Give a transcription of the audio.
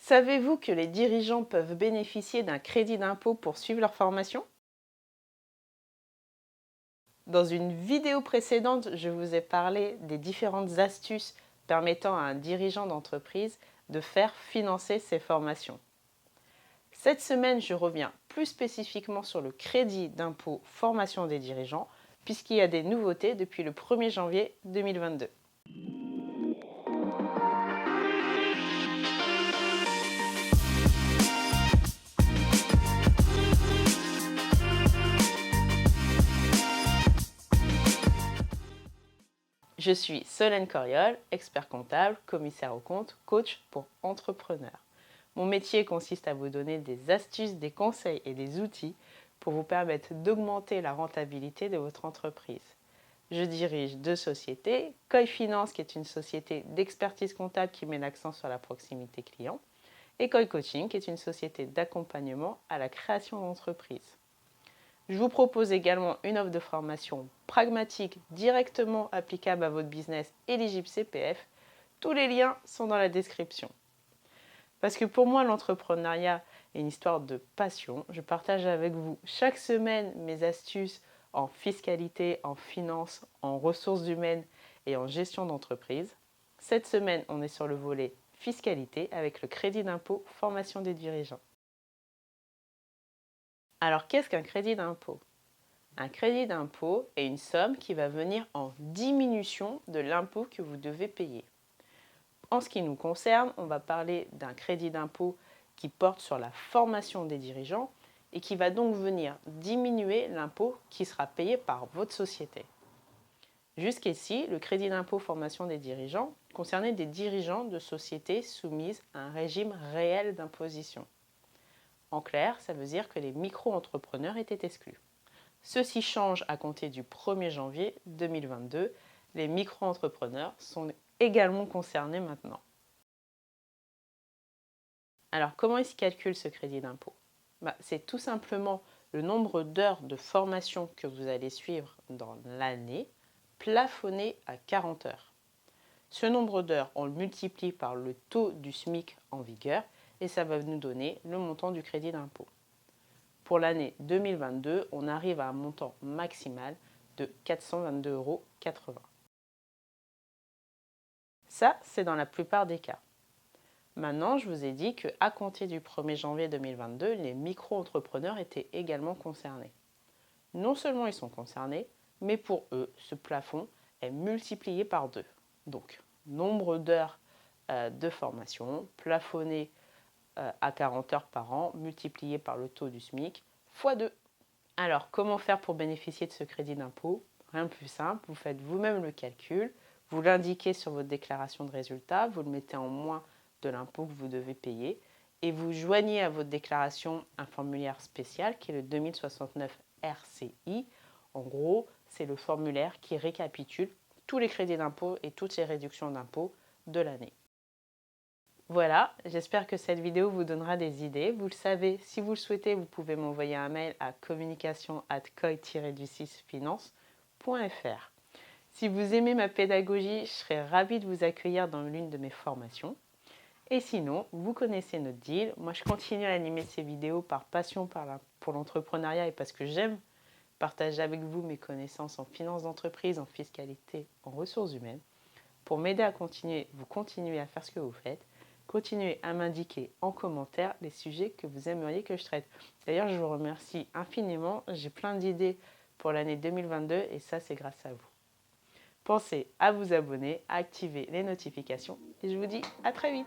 Savez-vous que les dirigeants peuvent bénéficier d'un crédit d'impôt pour suivre leur formation? Dans une vidéo précédente, je vous ai parlé des différentes astuces permettant à un dirigeant d'entreprise de faire financer ses formations. Cette semaine, je reviens plus spécifiquement sur le crédit d'impôt formation des dirigeants, puisqu'il y a des nouveautés depuis le 1er janvier 2022. Je suis Solène Coriol, expert comptable, commissaire aux comptes, coach pour entrepreneurs. Mon métier consiste à vous donner des astuces, des conseils et des outils pour vous permettre d'augmenter la rentabilité de votre entreprise. Je dirige deux sociétés, Koi Finance qui est une société d'expertise comptable qui met l'accent sur la proximité client et Koi Coaching qui est une société d'accompagnement à la création d'entreprises. Je vous propose également une offre de formation pragmatique directement applicable à votre business éligible CPF. Tous les liens sont dans la description. Parce que pour moi, l'entrepreneuriat est une histoire de passion. Je partage avec vous chaque semaine mes astuces en fiscalité, en finance, en ressources humaines et en gestion d'entreprise. Cette semaine, on est sur le volet fiscalité avec le crédit d'impôt formation des dirigeants. Alors, qu'est-ce qu'un crédit d'impôt? Un crédit d'impôt est une somme qui va venir en diminution de l'impôt que vous devez payer. En ce qui nous concerne, on va parler d'un crédit d'impôt qui porte sur la formation des dirigeants et qui va donc venir diminuer l'impôt qui sera payé par votre société. Jusqu'ici, le crédit d'impôt formation des dirigeants concernait des dirigeants de sociétés soumises à un régime réel d'imposition. En clair, ça veut dire que les micro-entrepreneurs étaient exclus. Ceci change à compter du 1er janvier 2022. Les micro-entrepreneurs sont également concernés maintenant. Alors, comment est-ce qu'il calcule ce crédit d'impôt? C'est tout simplement le nombre d'heures de formation que vous allez suivre dans l'année, plafonné à 40 heures. Ce nombre d'heures, on le multiplie par le taux du SMIC en vigueur et ça va nous donner le montant du crédit d'impôt. Pour l'année 2022, on arrive à un montant maximal de 422,80 €. Ça, c'est dans la plupart des cas. Maintenant, je vous ai dit qu'à compter du 1er janvier 2022, les micro-entrepreneurs étaient également concernés. Non seulement ils sont concernés, mais pour eux, ce plafond est multiplié par 2. Donc, nombre d'heures de formation plafonné à 40 heures par an, multiplié par le taux du SMIC, fois 2. Alors, comment faire pour bénéficier de ce crédit d'impôt? Rien de plus simple, vous faites vous-même le calcul, vous l'indiquez sur votre déclaration de résultat, vous le mettez en moins de l'impôt que vous devez payer et vous joignez à votre déclaration un formulaire spécial qui est le 2069 RCI. En gros, c'est le formulaire qui récapitule tous les crédits d'impôt et toutes les réductions d'impôt de l'année. Voilà, j'espère que cette vidéo vous donnera des idées. Vous le savez, si vous le souhaitez, vous pouvez m'envoyer un mail à communication@koi-finance.fr. Si vous aimez ma pédagogie, je serai ravie de vous accueillir dans l'une de mes formations. Et sinon, vous connaissez notre deal. Moi, je continue à animer ces vidéos par passion pour l'entrepreneuriat et parce que j'aime partager avec vous mes connaissances en finance d'entreprise, en fiscalité, en ressources humaines. Pour m'aider à vous continuez à faire ce que vous faites. Continuez à m'indiquer en commentaire les sujets que vous aimeriez que je traite. D'ailleurs, je vous remercie infiniment. J'ai plein d'idées pour l'année 2022 et ça, c'est grâce à vous. Pensez à vous abonner, à activer les notifications et je vous dis à très vite.